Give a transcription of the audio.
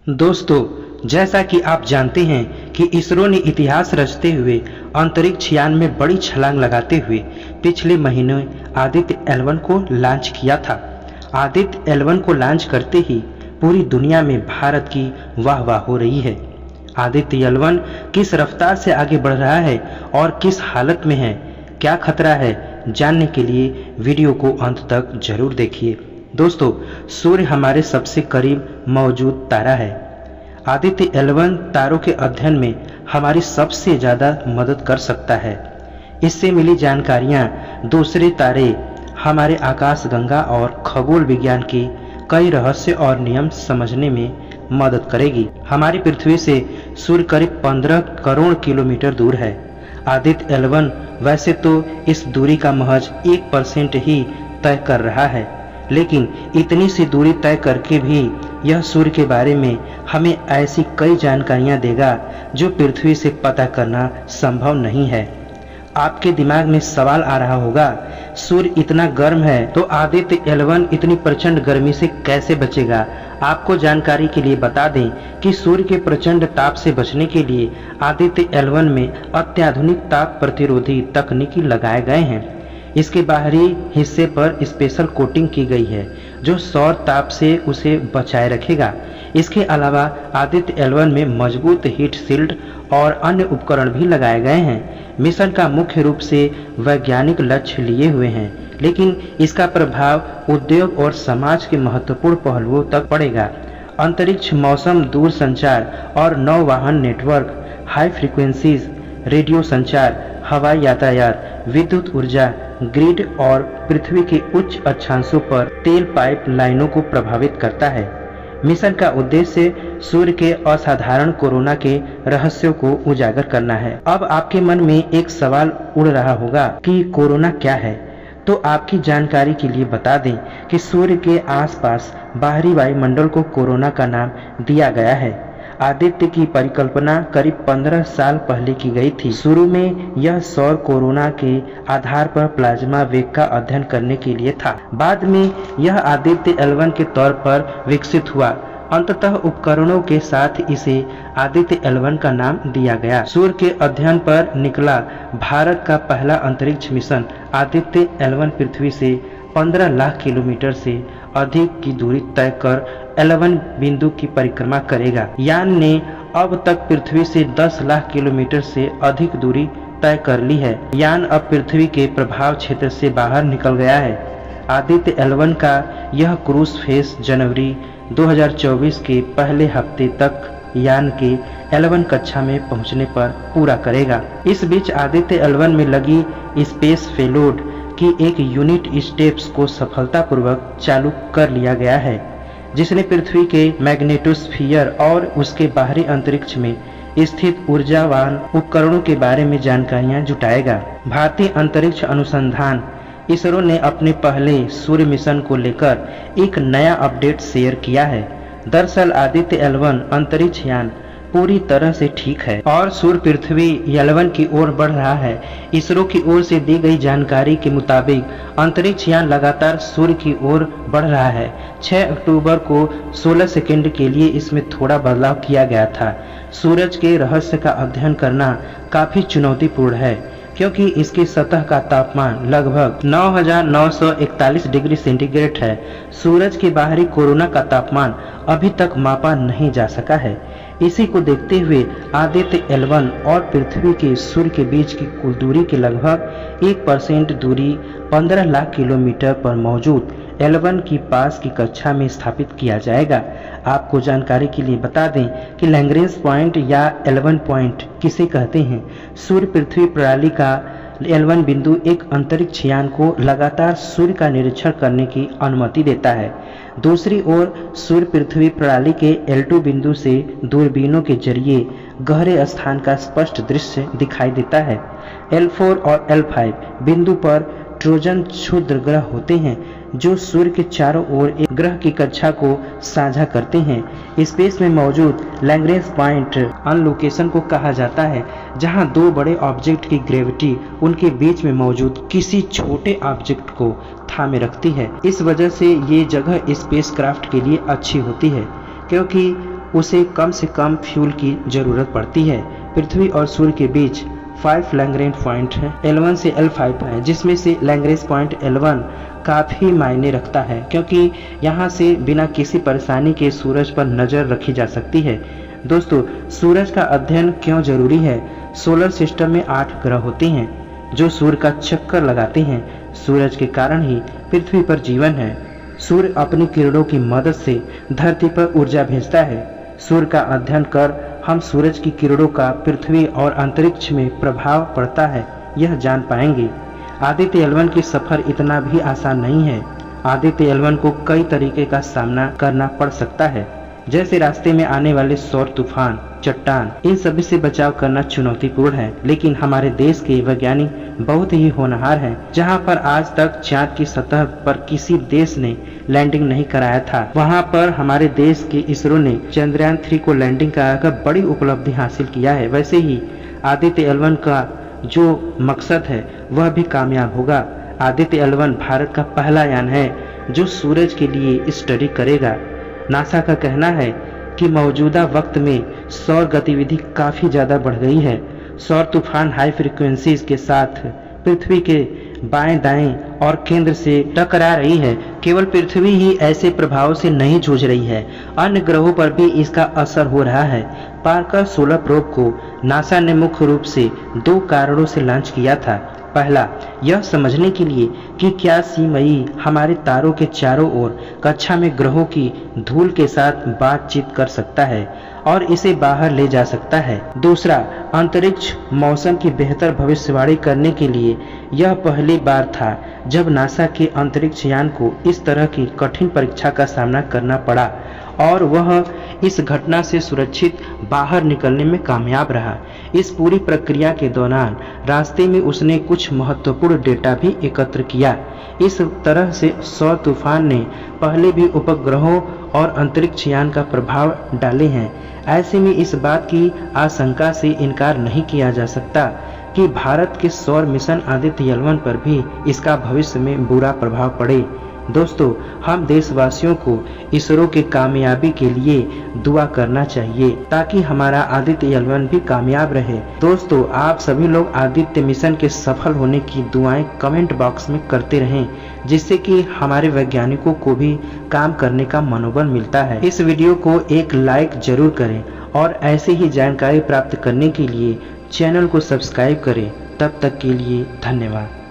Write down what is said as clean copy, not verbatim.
दोस्तों, जैसा कि आप जानते हैं कि इसरो ने इतिहास रचते हुए अंतरिक्ष यान में बड़ी छलांग लगाते हुए पिछले महीने आदित्य L1 को लॉन्च किया था। आदित्य L1 को लॉन्च करते ही पूरी दुनिया में भारत की वाह-वाह हो रही है। आदित्य L1 किस रफ्तार से आगे बढ़ रहा है और किस हालत में है, क्या खतरा है, जानने के लिए वीडियो को अंत तक जरूर देखिए। दोस्तों, सूर्य हमारे सबसे करीब मौजूद तारा है। आदित्य L1 तारों के अध्ययन में हमारी सबसे ज़्यादा मदद कर सकता है। इससे मिली जानकारियाँ दूसरे तारे, हमारे आकाशगंगा और खगोल विज्ञान के कई रहस्य और नियम समझने में मदद करेगी। हमारी पृथ्वी से सूर्य करीब 15 करोड़ किलोमीटर दूर है। आदित्य L1 वैसे तो इस दूरी का महज 1% ही तय कर रहा है, लेकिन इतनी सी दूरी तय करके भी यह सूर्य के बारे में हमें ऐसी कई जानकारियां देगा जो पृथ्वी से पता करना संभव नहीं है। आपके दिमाग में सवाल आ रहा होगा, सूर्य इतना गर्म है तो आदित्य L1 इतनी प्रचंड गर्मी से कैसे बचेगा? आपको जानकारी के लिए बता दें कि सूर्य के प्रचंड ताप से बचने के लिए आदित्य L1 में अत्याधुनिक ताप प्रतिरोधी तकनीकी लगाए गए हैं। इसके बाहरी हिस्से पर स्पेशल कोटिंग की गई है जो सौर ताप से उसे बचाए रखेगा। इसके अलावा आदित्य L1 में मजबूत हीट शील्ड और अन्य उपकरण भी लगाए गए हैं। मिशन का मुख्य रूप से वैज्ञानिक लक्ष्य लिए हुए हैं, लेकिन इसका प्रभाव उद्योग और समाज के महत्वपूर्ण पहलुओं तक पड़ेगा। अंतरिक्ष, मौसम, दूरसंचार और नौवहन नेटवर्क, हाई फ्रीक्वेंसीज, रेडियो संचार, हवाई यातायात, विद्युत ऊर्जा ग्रिड और पृथ्वी के उच्च अक्षांशों पर तेल पाइप लाइनों को प्रभावित करता है। मिशन का उद्देश्य सूर्य के असाधारण कोरोना के रहस्यों को उजागर करना है। अब आपके मन में एक सवाल उड़ रहा होगा कि कोरोना क्या है? तो आपकी जानकारी के लिए बता दें कि सूर्य के आसपास बाहरी वायुमंडल को कोरोना का नाम दिया गया है। आदित्य की परिकल्पना करीब 15 साल पहले की गई थी। शुरू में यह सौर कोरोना के आधार पर प्लाज्मा वेग का अध्ययन करने के लिए था। बाद में यह आदित्य L1 के तौर पर विकसित हुआ। अंततः उपकरणों के साथ इसे आदित्य L1 का नाम दिया गया। सूर्य के अध्ययन पर निकला भारत का पहला अंतरिक्ष मिशन आदित्य L1 पृथ्वी से 15 लाख किलोमीटर से अधिक की दूरी तय कर L1 बिंदु की परिक्रमा करेगा। यान ने अब तक पृथ्वी से 10 लाख किलोमीटर से अधिक दूरी तय कर ली है। यान अब पृथ्वी के प्रभाव क्षेत्र से बाहर निकल गया है। आदित्य L1 का यह क्रूज फेस जनवरी 2024 के पहले हफ्ते तक यान के L1 कक्षा में पहुंचने पर पूरा करेगा। इस बीच आदित्य L1 में लगी स्पेस पेलोड की एक यूनिट स्टेप्स को सफलतापूर्वक चालू कर लिया गया है, जिसने पृथ्वी के मैग्नेटोस्फीयर और उसके बाहरी अंतरिक्ष में स्थित ऊर्जावान उपकरणों के बारे में जानकारियां जुटाएगा। भारतीय अंतरिक्ष अनुसंधान इसरो ने अपने पहले सूर्य मिशन को लेकर एक नया अपडेट शेयर किया है। दरअसल आदित्य L1 अंतरिक्ष यान पूरी तरह से ठीक है और सूर्य पृथ्वी L1 की ओर बढ़ रहा है। इसरो की ओर से दी गई जानकारी के मुताबिक अंतरिक्ष यान लगातार सूर्य की ओर बढ़ रहा है। 6 अक्टूबर को 16 सेकंड के लिए इसमें थोड़ा बदलाव किया गया था। सूरज के रहस्य का अध्ययन करना काफी चुनौतीपूर्ण है, क्योंकि इसकी सतह का तापमान लगभग 9,941 डिग्री सेंटीग्रेड है। सूरज के बाहरी कोरोना का तापमान अभी तक मापा नहीं जा सका है। इसी को देखते हुए आदित्य L1 और पृथ्वी के सूर्य के बीच की कुल दूरी के लगभग 1% दूरी 15 लाख किलोमीटर पर मौजूद L1 की पास की कक्षा में स्थापित किया जाएगा। आपको जानकारी के लिए बता दें कि लैग्रेंज पॉइंट या L1 पॉइंट किसे कहते हैं? सूर्य पृथ्वी प्रणाली का L1 बिंदु एक अंतरिक्ष यान को लगातार सूर्य का निरीक्षण करने की अनुमति देता है। दूसरी ओर सूर्य पृथ्वी प्रणाली के L2 बिंदु से दूरबीनों के जरिए गहरे स्थान का स्पष्ट दृश्य दिखाई देता है। L4 और L5 बिंदु पर ट्रोजन क्षुद्र ग्रह होते हैं जो सूर्य के चारों ओर एक ग्रह की कक्षा को साझा करते हैं। स्पेस में मौजूद लैग्रेंज पॉइंट अन लोकेशन को कहा जाता है, जहां दो बड़े ऑब्जेक्ट की ग्रेविटी उनके बीच में मौजूद किसी छोटे ऑब्जेक्ट को थामे रखती है। इस वजह से ये जगह स्पेसक्राफ्ट के लिए अच्छी होती है, क्योंकि उसे कम से कम फ्यूल की जरूरत पड़ती है। पृथ्वी और सूर्य के बीच 5 लैग्रेंज पॉइंट है, L1 से L5 है, जिसमें से लैग्रेंज पॉइंट L1 काफ़ी मायने रखता है क्योंकि यहाँ से बिना किसी परेशानी के सूरज पर नज़र रखी जा सकती है। दोस्तों, सूरज का अध्ययन क्यों जरूरी है? सोलर सिस्टम में 8 ग्रह होते हैं जो सूर्य का चक्कर लगाते हैं। सूरज के कारण ही पृथ्वी पर जीवन है। सूर्य अपनी किरणों की मदद से धरती पर ऊर्जा भेजता है। सूर्य का अध्ययन कर हम सूरज की किरणों का पृथ्वी और अंतरिक्ष में प्रभाव पड़ता है यह जान पाएंगे। आदित्य L1 की सफर इतना भी आसान नहीं है। आदित्य L1 को कई तरीके का सामना करना पड़ सकता है, जैसे रास्ते में आने वाले सौर तूफान, चट्टान, इन सभी से बचाव करना चुनौतीपूर्ण है। लेकिन हमारे देश के वैज्ञानिक बहुत ही होनहार हैं। जहां पर आज तक चांद की सतह पर किसी देश ने लैंडिंग नहीं कराया था, वहां पर हमारे देश के इसरो ने चंद्रयान 3 को लैंडिंग कराकर बड़ी उपलब्धि हासिल किया है। वैसे ही आदित्य L1 का जो मकसद है वह भी कामयाब होगा। आदित्य L1 भारत का पहला यान है जो सूरज के लिए स्टडी करेगा। नासा का कहना है कि मौजूदा वक्त में सौर गतिविधि काफ़ी ज़्यादा बढ़ गई है। सौर तूफान हाई फ्रीक्वेंसीज के साथ पृथ्वी के बाएं दाएं और केंद्र से टकरा रही है। केवल पृथ्वी ही ऐसे प्रभाव से नहीं जूझ रही है, अन्य ग्रहों पर भी इसका असर हो रहा है। पार्कर सोलर प्रोब को नासा ने मुख्य रूप से 2 कारणों से लॉन्च किया था। पहला, यह समझने के लिए कि क्या सीमई हमारे तारों के चारों ओर कक्षा में ग्रहों की धूल के साथ बातचीत कर सकता है और इसे बाहर ले जा सकता है। दूसरा, अंतरिक्ष मौसम की बेहतर भविष्यवाणी करने के लिए यह पहली बार था जब नासा के अंतरिक्ष यान को इस तरह की कठिन परीक्षा का सामना करना पड़ा और वह इस घटना से सुरक्षित बाहर निकलने में कामयाब रहा। इस पूरी प्रक्रिया के दौरान रास्ते में उसने कुछ महत्वपूर्ण डेटा भी एकत्र किया। इस तरह से सौर तूफान ने पहले भी उपग्रहों और अंतरिक्ष यान का प्रभाव डाले हैं। ऐसे में इस बात की आशंका से इनकार नहीं किया जा सकता कि भारत के सौर मिशन आदित्य L1 पर भी इसका भविष्य में बुरा प्रभाव पड़े। दोस्तों, हम देशवासियों को इसरो के कामयाबी के लिए दुआ करना चाहिए ताकि हमारा आदित्य L1 भी कामयाब रहे। दोस्तों, आप सभी लोग आदित्य मिशन के सफल होने की दुआएं कमेंट बॉक्स में करते रहें, जिससे कि हमारे वैज्ञानिकों को भी काम करने का मनोबल मिलता है। इस वीडियो को एक लाइक जरूर करें और ऐसे ही जानकारी प्राप्त करने के लिए चैनल को सब्सक्राइब करें। तब तक के लिए धन्यवाद।